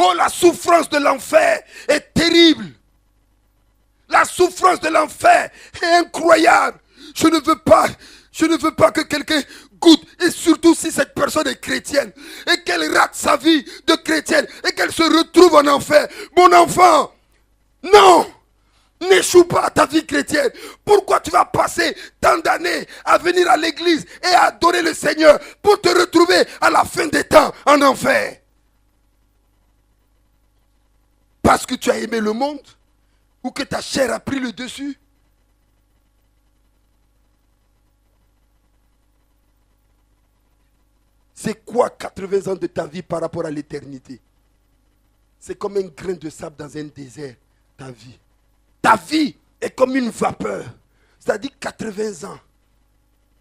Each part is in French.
Oh, la souffrance de l'enfer est terrible. La souffrance de l'enfer est incroyable. Je ne veux pas que quelqu'un goûte, et surtout si cette personne est chrétienne, et qu'elle rate sa vie de chrétienne, et qu'elle se retrouve en enfer. Mon enfant, non! N'échoue pas à ta vie chrétienne. Pourquoi tu vas passer tant d'années à venir à l'église et à adorer le Seigneur pour te retrouver à la fin des temps en enfer? Parce que tu as aimé le monde? Ou que ta chair a pris le dessus? C'est quoi 80 ans de ta vie par rapport à l'éternité? C'est comme un grain de sable dans un désert, ta vie. Ta vie est comme une vapeur. C'est-à-dire 80 ans.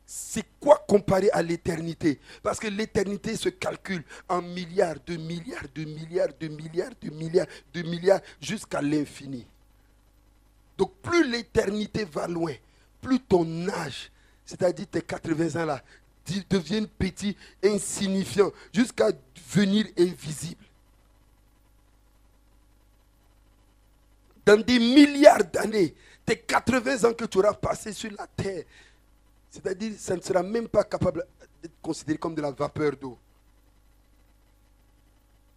C'est quoi comparé à l'éternité? Parce que l'éternité se calcule en milliards, de milliards, de milliards, de milliards, de milliards, de milliards, jusqu'à l'infini. Donc plus l'éternité va loin, plus ton âge, c'est-à-dire tes 80 ans là, deviennent petits, insignifiants, jusqu'à devenir invisibles. Dans des milliards d'années, tes 80 ans que tu auras passé sur la terre, c'est-à-dire ça ne sera même pas capable d'être considéré comme de la vapeur d'eau.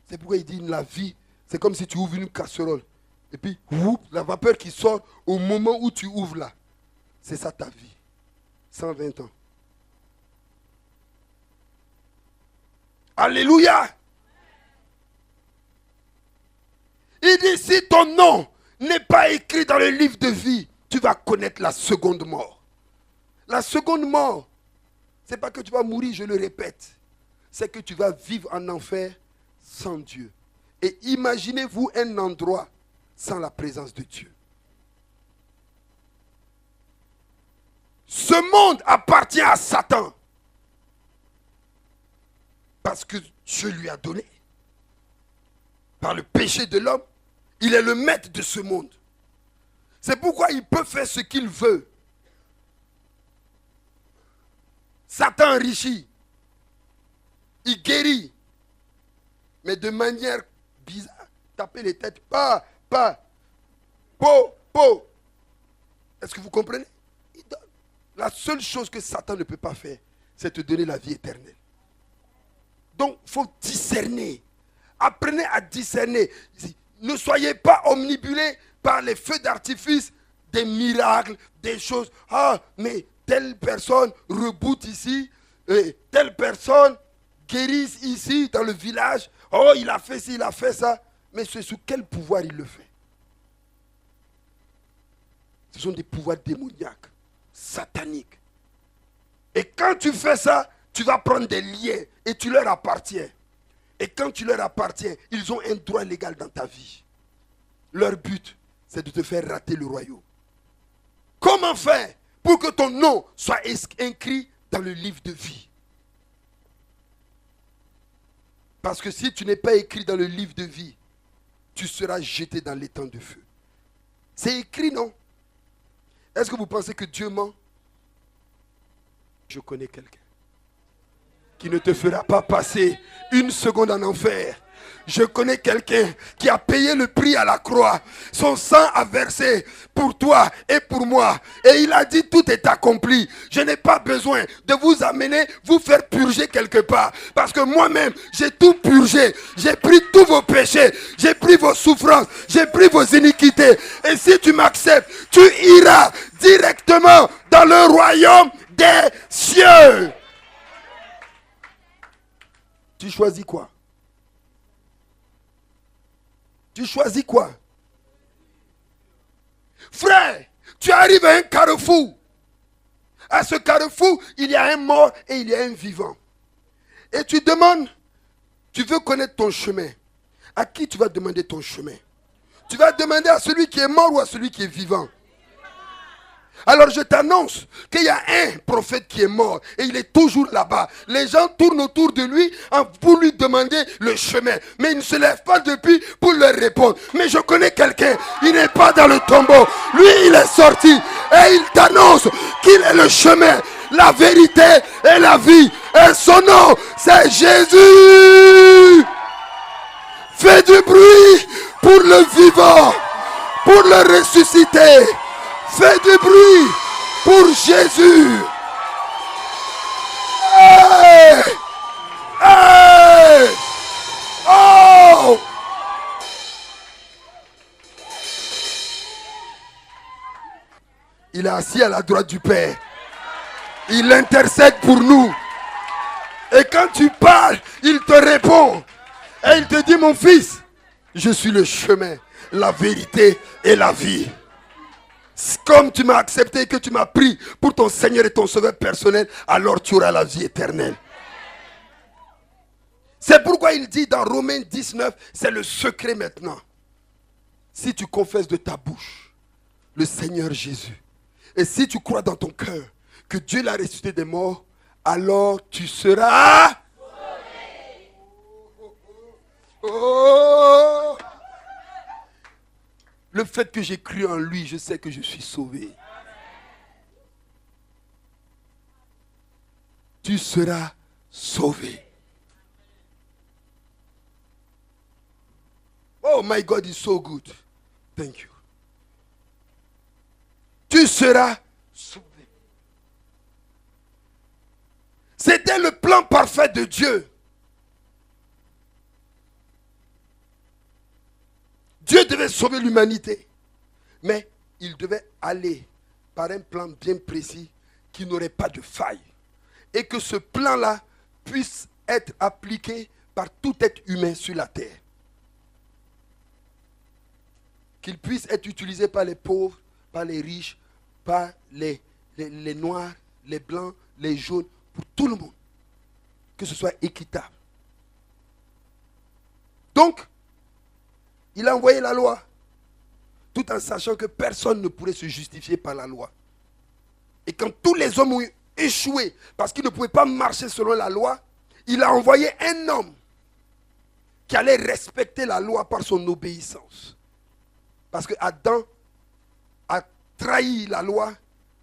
C'est pourquoi il dit la vie, c'est comme si tu ouvres une casserole. Et puis, la vapeur qui sort au moment où tu ouvres là, c'est ça ta vie. 120 ans. Alléluia. Il dit, si ton nom n'est pas écrit dans le livre de vie, tu vas connaître la seconde mort. La seconde mort, ce n'est pas que tu vas mourir, je le répète. C'est que tu vas vivre en enfer sans Dieu. Et imaginez-vous un endroit sans la présence de Dieu. Ce monde appartient à Satan. Parce que Dieu lui a donné. Par le péché de l'homme, il est le maître de ce monde. C'est pourquoi il peut faire ce qu'il veut. Satan enrichit. Il guérit. Mais de manière bizarre. Taper les têtes. Pas. Po. Est-ce que vous comprenez? Il donne. La seule chose que Satan ne peut pas faire, c'est te donner la vie éternelle. Donc, il faut discerner. Apprenez à discerner. Ne soyez pas omnibulés par les feux d'artifice, des miracles, des choses. Ah, mais telle personne reboot ici, et telle personne guérisse ici, dans le village. Oh, il a fait ci, il a fait ça. Mais c'est sous quel pouvoir il le fait? Ce sont des pouvoirs démoniaques, sataniques. Et quand tu fais ça, tu vas prendre des liens et tu leur appartiens. Et quand tu leur appartiens, ils ont un droit légal dans ta vie. Leur but, c'est de te faire rater le royaume. Comment faire pour que ton nom soit inscrit dans le livre de vie? Parce que si tu n'es pas écrit dans le livre de vie, tu seras jeté dans l'étang de feu. C'est écrit, non? Est-ce que vous pensez que Dieu ment? Je connais quelqu'un qui ne te fera pas passer une seconde en enfer. Je connais quelqu'un qui a payé le prix à la croix. Son sang a versé pour toi et pour moi. Et il a dit tout est accompli. Je n'ai pas besoin de vous amener, vous faire purger quelque part. Parce que moi-même, j'ai tout purgé. J'ai pris tous vos péchés. J'ai pris vos souffrances. J'ai pris vos iniquités. Et si tu m'acceptes, tu iras directement dans le royaume des cieux. Tu choisis quoi? Tu choisis quoi? Frère, tu arrives à un carrefour. À ce carrefour, il y a un mort et il y a un vivant. Et tu demandes, tu veux connaître ton chemin. À qui tu vas demander ton chemin? Tu vas demander à celui qui est mort ou à celui qui est vivant? Alors je t'annonce qu'il y a un prophète qui est mort et il est toujours là-bas. Les gens tournent autour de lui pour lui demander le chemin. Mais il ne se lève pas depuis pour leur répondre. Mais je connais quelqu'un, il n'est pas dans le tombeau. Lui, il est sorti et il t'annonce qu'il est le chemin, la vérité et la vie. Et son nom, c'est Jésus. Fais du bruit pour le vivant, pour le ressusciter. Fais du bruit pour Jésus. Hey! Hey! Oh! Il est assis à la droite du Père. Il intercède pour nous. Et quand tu parles, il te répond. Et il te dit, mon fils, je suis le chemin, la vérité et la vie. Comme tu m'as accepté et que tu m'as pris pour ton Seigneur et ton Sauveur personnel, alors tu auras la vie éternelle. C'est pourquoi il dit dans Romains 19, c'est le secret maintenant. Si tu confesses de ta bouche le Seigneur Jésus, et si tu crois dans ton cœur que Dieu l'a ressuscité des morts, alors tu seras... Oh! Le fait que j'ai cru en lui, je sais que je suis sauvé. Tu seras sauvé. Oh my God is so good. Thank you. Tu seras sauvé. C'était le plan parfait de Dieu. Dieu devait sauver l'humanité. Mais il devait aller par un plan bien précis qui n'aurait pas de faille. Et que ce plan-là puisse être appliqué par tout être humain sur la terre. Qu'il puisse être utilisé par les pauvres, par les riches, par les noirs, les blancs, les jaunes, pour tout le monde. Que ce soit équitable. Donc, il a envoyé la loi, tout en sachant que personne ne pourrait se justifier par la loi. Et quand tous les hommes ont échoué, parce qu'ils ne pouvaient pas marcher selon la loi, il a envoyé un homme qui allait respecter la loi par son obéissance. Parce que Adam a trahi la loi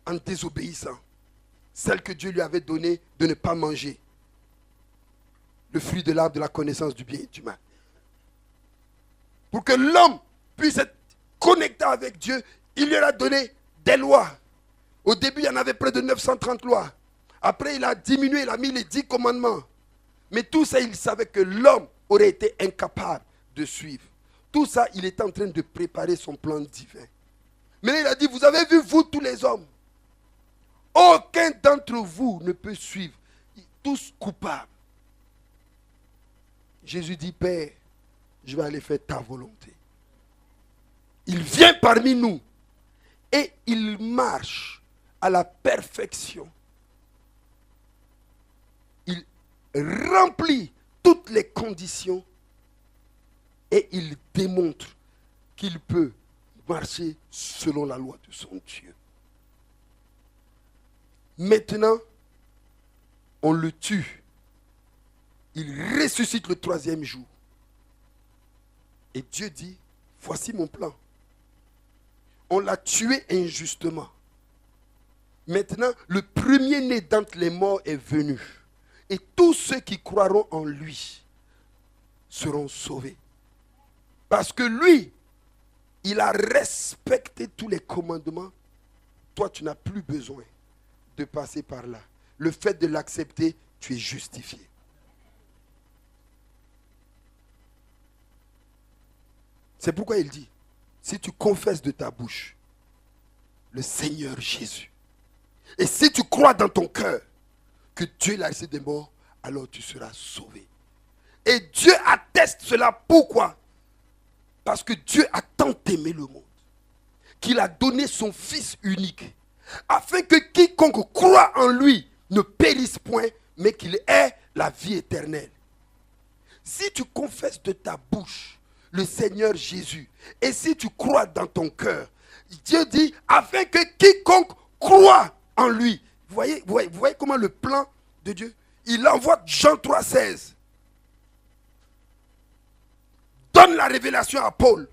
en désobéissant. Celle que Dieu lui avait donnée de ne pas manger le fruit de l'arbre de la connaissance du bien et du mal. Pour que l'homme puisse être connecté avec Dieu, il lui a donné des lois. Au début, il y en avait près de 930 lois. Après, il a diminué, il a mis les 10 commandements. Mais tout ça, il savait que l'homme aurait été incapable de suivre. Tout ça, il était en train de préparer son plan divin. Mais il a dit, vous avez vu, vous tous les hommes, aucun d'entre vous ne peut suivre. Tous coupables. Jésus dit, Père, je vais aller faire ta volonté. Il vient parmi nous et il marche à la perfection. Il remplit toutes les conditions et il démontre qu'il peut marcher selon la loi de son Dieu. Maintenant, on le tue. Il ressuscite le 3e jour. Et Dieu dit, voici mon plan. On l'a tué injustement. Maintenant, le premier-né d'entre les morts est venu. Et tous ceux qui croiront en lui seront sauvés. Parce que lui, il a respecté tous les commandements. Toi, tu n'as plus besoin de passer par là. Le fait de l'accepter, tu es justifié. C'est pourquoi il dit, si tu confesses de ta bouche le Seigneur Jésus, et si tu crois dans ton cœur que Dieu l'a ressuscité des morts, alors tu seras sauvé. Et Dieu atteste cela. Pourquoi? Parce que Dieu a tant aimé le monde qu'il a donné son Fils unique, afin que quiconque croit en lui ne périsse point, mais qu'il ait la vie éternelle. Si tu confesses de ta bouche le Seigneur Jésus, et si tu crois dans ton cœur, Dieu dit, afin que quiconque croit en lui. Vous voyez comment le plan de Dieu, il envoie Jean 3,16. Donne la révélation à Paul.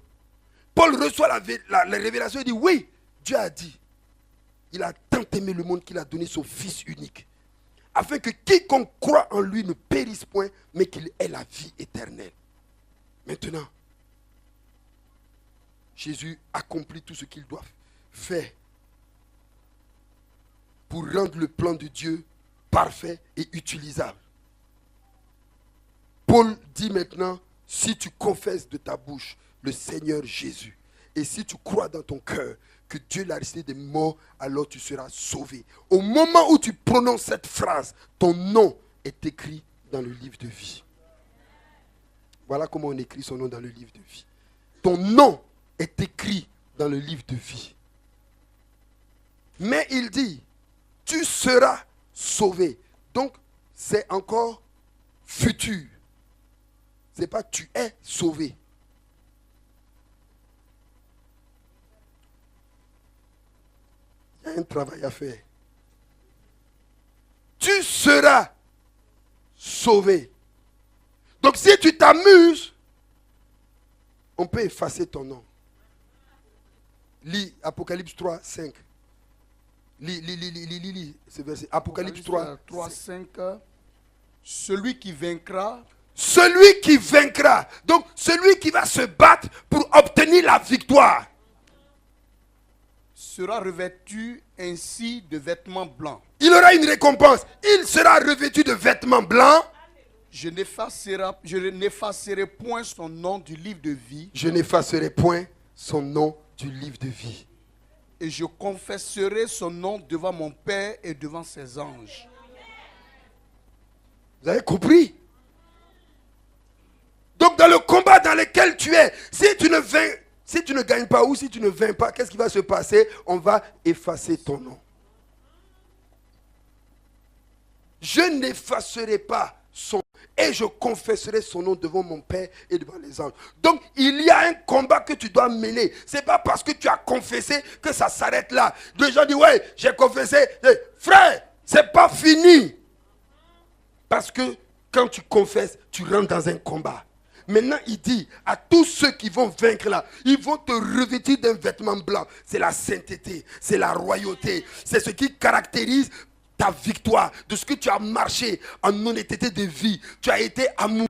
Paul reçoit la révélation et dit, oui, Dieu a dit. Il a tant aimé le monde qu'il a donné son Fils unique, afin que quiconque croit en lui ne périsse point, mais qu'il ait la vie éternelle. Maintenant, Jésus accomplit tout ce qu'il doit faire pour rendre le plan de Dieu parfait et utilisable. Paul dit maintenant, si tu confesses de ta bouche le Seigneur Jésus, et si tu crois dans ton cœur que Dieu l'a ressuscité des morts, alors tu seras sauvé. Au moment où tu prononces cette phrase, ton nom est écrit dans le livre de vie. Voilà comment on écrit son nom dans le livre de vie. Ton nom est écrit dans le livre de vie. Mais il dit, tu seras sauvé. Donc, c'est encore futur. Ce n'est pas tu es sauvé. Il y a un travail à faire. Tu seras sauvé. Donc si tu t'amuses, on peut effacer ton nom. Lis Apocalypse 3, 5. Lis ce verset. Apocalypse 3, 5. Celui qui vaincra. Celui qui vaincra. Donc celui qui va se battre pour obtenir la victoire. Sera revêtu ainsi de vêtements blancs. Il aura une récompense. Il sera revêtu de vêtements blancs. Je n'effacerai point son nom du livre de vie. Je n'effacerai point son nom du livre de vie. Et je confesserai son nom devant mon Père et devant ses anges. Vous avez compris? Donc dans le combat dans lequel tu es, si tu ne gagnes pas ou si tu ne vins pas, qu'est-ce qui va se passer? On va effacer ton nom. Je n'effacerai pas son nom et je confesserai son nom devant mon Père et devant les anges. Donc il y a un combat que tu dois mener. Ce n'est pas parce que tu as confessé que ça s'arrête là. Les gens disent, ouais, j'ai confessé. Frère, ce n'est pas fini. Parce que quand tu confesses, tu rentres dans un combat. Maintenant, il dit à tous ceux qui vont vaincre là, ils vont te revêtir d'un vêtement blanc. C'est la sainteté, c'est la royauté. C'est ce qui caractérise ta victoire, de ce que tu as marché en honnêteté de vie. Tu as été amoureux.